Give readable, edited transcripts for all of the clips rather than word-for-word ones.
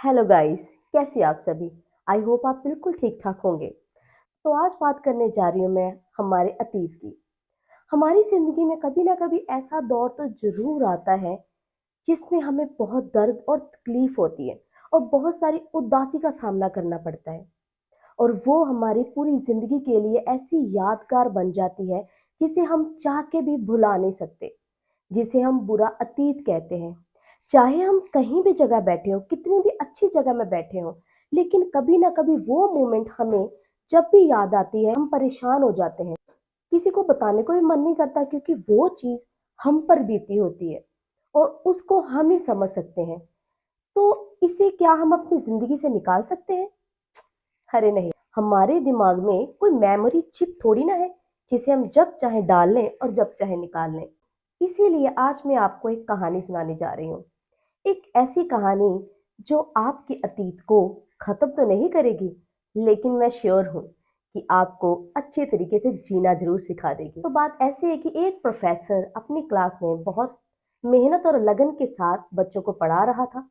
Hello guys, कैसे आप सभी। आई होप आप बिल्कुल ठीक ठाक होंगे। तो आज बात करने जा रही हूँ मैं हमारे अतीत की। हमारी जिंदगी में कभी ना कभी ऐसा दौर तो जरूर आता है जिसमें हमें बहुत दर्द और तकलीफ होती है और बहुत सारी उदासी का सामना करना पड़ता है। और वो हमारी पूरी जिंदगी के लिए ऐसी यादगार बन जाती है जिसे हम चाह के भी भुला नहीं सकते, जिसे हम बुरा अतीत कहते हैं। चाहे हम कहीं भी जगह बैठे हो, कितनी भी अच्छी जगह में बैठे हो, लेकिन कभी ना कभी वो मोमेंट हमें जब भी याद आती है हम परेशान हो जाते हैं। किसी को बताने को भी मन नहीं करता क्योंकि वो चीज़ हम पर बीती होती है और उसको हम ही समझ सकते हैं। तो इसे क्या हम अपनी जिंदगी से निकाल सकते हैं? अरे नहीं, हमारे दिमाग में कोई मेमोरी चिप थोड़ी ना है जिसे हम जब चाहे डाल लें और जब चाहे निकाल लें। इसीलिए आज मैं आपको एक कहानी सुनाने जा रही हूँ। एक ऐसी कहानी जो आपके अतीत को खत्म तो नहीं करेगी, लेकिन मैं श्योर हूँ कि आपको अच्छे तरीके से जीना जरूर सिखा देगी। तो बात ऐसी है कि एक प्रोफेसर अपनी क्लास में बहुत मेहनत और लगन के साथ बच्चों को पढ़ा रहा था।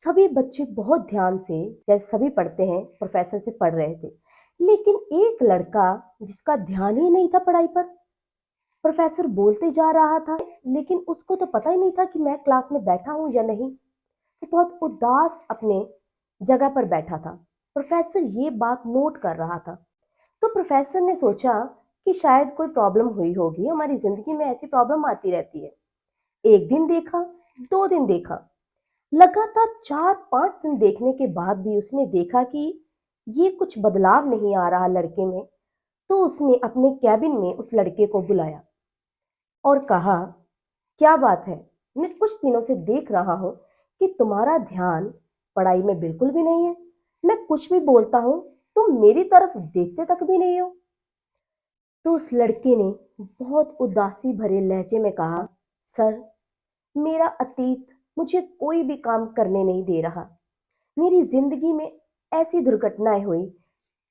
सभी बच्चे बहुत ध्यान से, जैसे सभी पढ़ते हैं, प्रोफेसर से पढ़ रहे थे। लेकिन एक लड़का जिसका ध्यान ही नहीं था पढ़ाई पर, प्रोफेसर बोलते जा रहा था लेकिन उसको तो पता ही नहीं था कि मैं क्लास में बैठा हूं या नहीं। वो बहुत उदास अपने जगह पर बैठा था। प्रोफेसर ये बात नोट कर रहा था। तो प्रोफेसर ने सोचा कि शायद कोई प्रॉब्लम हुई होगी, हमारी जिंदगी में ऐसी प्रॉब्लम आती रहती है। एक दिन देखा, 2 दिन देखा, लगातार 4-5 दिन देखने के बाद भी उसने देखा कि ये कुछ बदलाव नहीं आ रहा लड़के में। तो उसने अपने कैबिन में उस लड़के को बुलाया और कहा, क्या बात है, मैं कुछ दिनों से देख रहा हूं कि तुम्हारा ध्यान पढ़ाई में बिल्कुल भी नहीं है। मैं कुछ भी बोलता हूं, तुम मेरी तरफ देखते तक भी नहीं हो। तो उस लड़के ने बहुत उदासी भरे लहजे में कहा, सर, मेरा अतीत मुझे कोई भी काम करने नहीं दे रहा। मेरी जिंदगी में ऐसी दुर्घटनाएं हुई,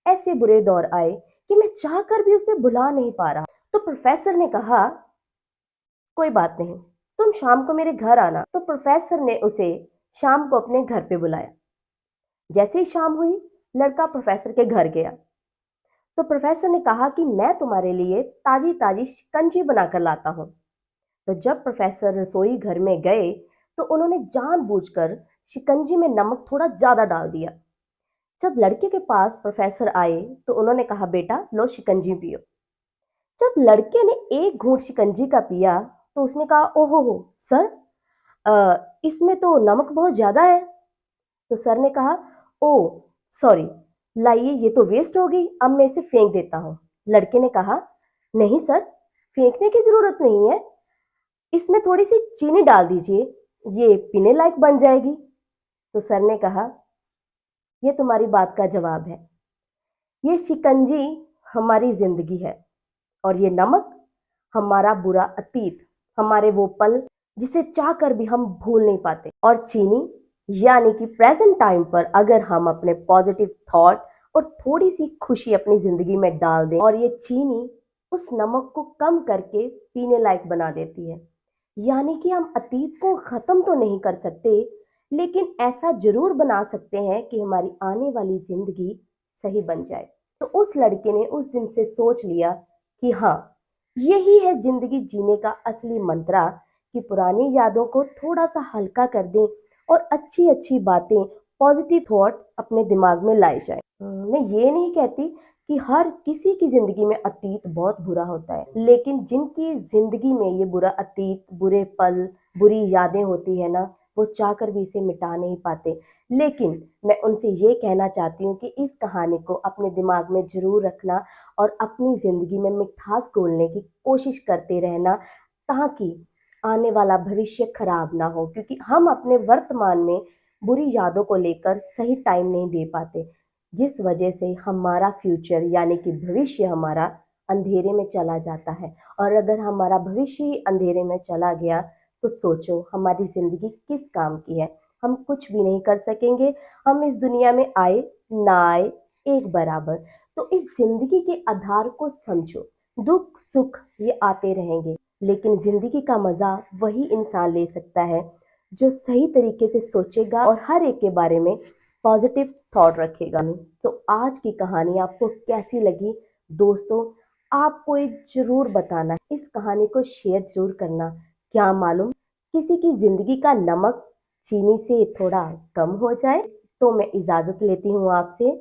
ऐसे बुरे दौर आए कि मैं चाहकर भी उसे भुला नहीं पा रहा। तो प्रोफेसर ने कहा, कोई बात नहीं, तुम शाम को मेरे घर आना। तो प्रोफेसर ने उसे शाम को अपने घर पे बुलाया। जैसे ही शाम हुई, लड़का प्रोफेसर के घर गया। तो प्रोफेसर ने कहा कि मैं तुम्हारे लिए ताजी ताजी शिकंजी बनाकर लाता हूँ। तो जब प्रोफेसर रसोई घर में गए तो उन्होंने जानबूझकर शिकंजी में नमक थोड़ा ज्यादा डाल दिया। जब लड़के के पास प्रोफेसर आए तो उन्होंने कहा, बेटा लो शिकंजी पियो। जब लड़के ने एक घूंट शिकंजी का पिया तो उसने कहा, ओहो हो सर, इसमें तो नमक बहुत ज्यादा है। तो सर ने कहा, ओ सॉरी, लाइए ये तो वेस्ट हो गई, अब मैं इसे फेंक देता हूँ। लड़के ने कहा, नहीं सर, फेंकने की जरूरत नहीं है, इसमें थोड़ी सी चीनी डाल दीजिए, ये पीने लायक बन जाएगी। तो सर ने कहा, ये तुम्हारी बात का जवाब है। ये शिकंजी हमारी जिंदगी है और ये नमक हमारा बुरा अतीत, हमारे वो पल जिसे चाहकर भी हम भूल नहीं पाते। और चीनी यानी कि प्रेजेंट टाइम पर अगर हम अपने पॉजिटिव थॉट और थोड़ी सी खुशी अपनी जिंदगी में डाल दें और ये चीनी उस नमक को कम करके पीने लायक बना देती है। यानी कि हम अतीत को खत्म तो नहीं कर सकते, लेकिन ऐसा जरूर बना सकते हैं कि हमारी आने वाली जिंदगी सही बन जाए। तो उस लड़के ने उस दिन से सोच लिया कि हाँ, यही है जिंदगी जीने का असली मंत्रा, कि पुरानी यादों को थोड़ा सा हल्का कर दें और अच्छी अच्छी बातें, पॉजिटिव थॉट अपने दिमाग में लाए जाए। मैं ये नहीं कहती कि हर किसी की जिंदगी में अतीत बहुत बुरा होता है, लेकिन जिनकी जिंदगी में ये बुरा अतीत, बुरे पल, बुरी यादें होती है ना, वो चाहकर भी इसे मिटा नहीं पाते। लेकिन मैं उनसे ये कहना चाहती हूँ कि इस कहानी को अपने दिमाग में जरूर रखना और अपनी जिंदगी में मिठास घोलने की कोशिश करते रहना, ताकि आने वाला भविष्य खराब ना हो। क्योंकि हम अपने वर्तमान में बुरी यादों को लेकर सही टाइम नहीं दे पाते, जिस वजह से हमारा फ्यूचर यानी कि भविष्य हमारा अंधेरे में चला जाता है। और अगर हमारा भविष्य ही अंधेरे में चला गया तो सोचो हमारी जिंदगी किस काम की है। हम कुछ भी नहीं कर सकेंगे। हम इस दुनिया में आए ना आए एक बराबर। तो इस जिंदगी के आधार को समझो। दुख सुख ये आते रहेंगे, लेकिन जिंदगी का मजा वही इंसान ले सकता है जो सही तरीके से सोचेगा और हर एक के बारे में पॉजिटिव थॉट रखेगा। तो आज की कहानी आपको कैसी लगी दोस्तों, आपको एक जरूर बताना, इस कहानी को शेयर जरूर करना। क्या मालूम किसी की जिंदगी का नमक चीनी से थोड़ा कम हो जाए। तो मैं इजाजत लेती हूँ आपसे।